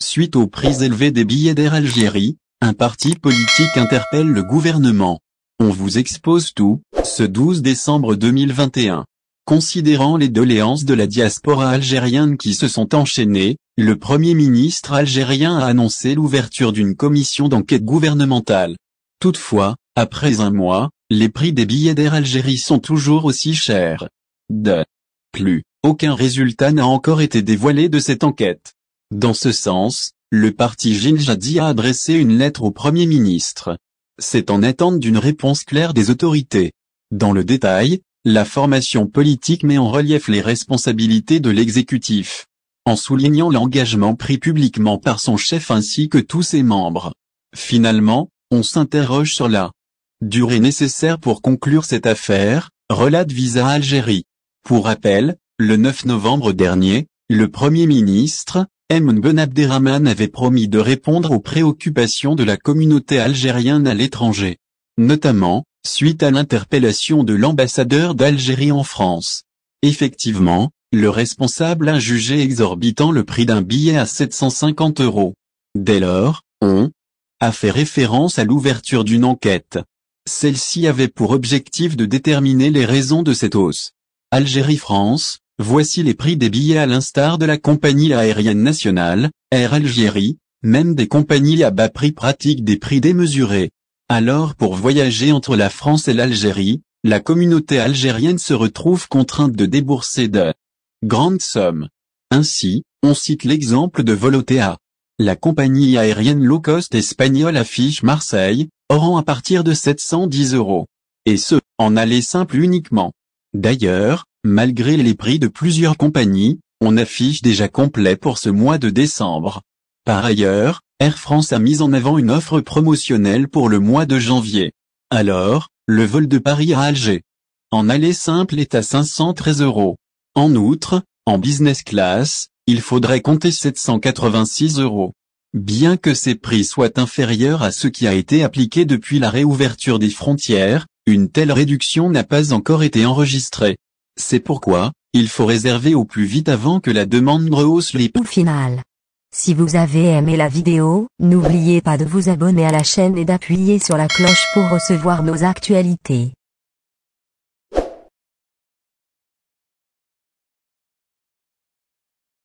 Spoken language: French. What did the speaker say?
Suite aux prix élevés des billets d'Air Algérie, un parti politique interpelle le gouvernement. On vous expose tout, ce 12 décembre 2021. Considérant les doléances de la diaspora algérienne qui se sont enchaînées, le Premier ministre algérien a annoncé l'ouverture d'une commission d'enquête gouvernementale. Toutefois, après un mois, les prix des billets d'Air Algérie sont toujours aussi chers. De plus, aucun résultat n'a encore été dévoilé de cette enquête. Dans ce sens, le parti Jinjadi a adressé une lettre au Premier ministre. C'est en attente d'une réponse claire des autorités. Dans le détail, la formation politique met en relief les responsabilités de l'exécutif, en soulignant l'engagement pris publiquement par son chef ainsi que tous ses membres. Finalement, on s'interroge sur la durée nécessaire pour conclure cette affaire, relate Visa Algérie. Pour rappel, le 9 novembre dernier, le Premier ministre, Emine Ben Abderrahmane avait promis de répondre aux préoccupations de la communauté algérienne à l'étranger. Notamment, suite à l'interpellation de l'ambassadeur d'Algérie en France. Effectivement, le responsable a jugé exorbitant le prix d'un billet à 750 €. Dès lors, on a fait référence à l'ouverture d'une enquête. Celle-ci avait pour objectif de déterminer les raisons de cette hausse. Algérie-France, voici les prix des billets à l'instar de la compagnie aérienne nationale, Air Algérie, même des compagnies à bas prix pratiquent des prix démesurés. Alors pour voyager entre la France et l'Algérie, la communauté algérienne se retrouve contrainte de débourser de grandes sommes. Ainsi, on cite l'exemple de Volotea. La compagnie aérienne low-cost espagnole affiche Marseille, Oran à partir de 710 €. Et ce, en aller simple uniquement. D'ailleurs, malgré les prix de plusieurs compagnies, on affiche déjà complet pour ce mois de décembre. Par ailleurs, Air France a mis en avant une offre promotionnelle pour le mois de janvier. Alors, le vol de Paris à Alger en aller simple est à 513 €. En outre, en business class, il faudrait compter 786 €. Bien que ces prix soient inférieurs à ce qui a été appliqué depuis la réouverture des frontières, une telle réduction n'a pas encore été enregistrée. C'est pourquoi, il faut réserver au plus vite avant que la demande rehausse les prix. Au final. Si vous avez aimé la vidéo, n'oubliez pas de vous abonner à la chaîne et d'appuyer sur la cloche pour recevoir nos actualités.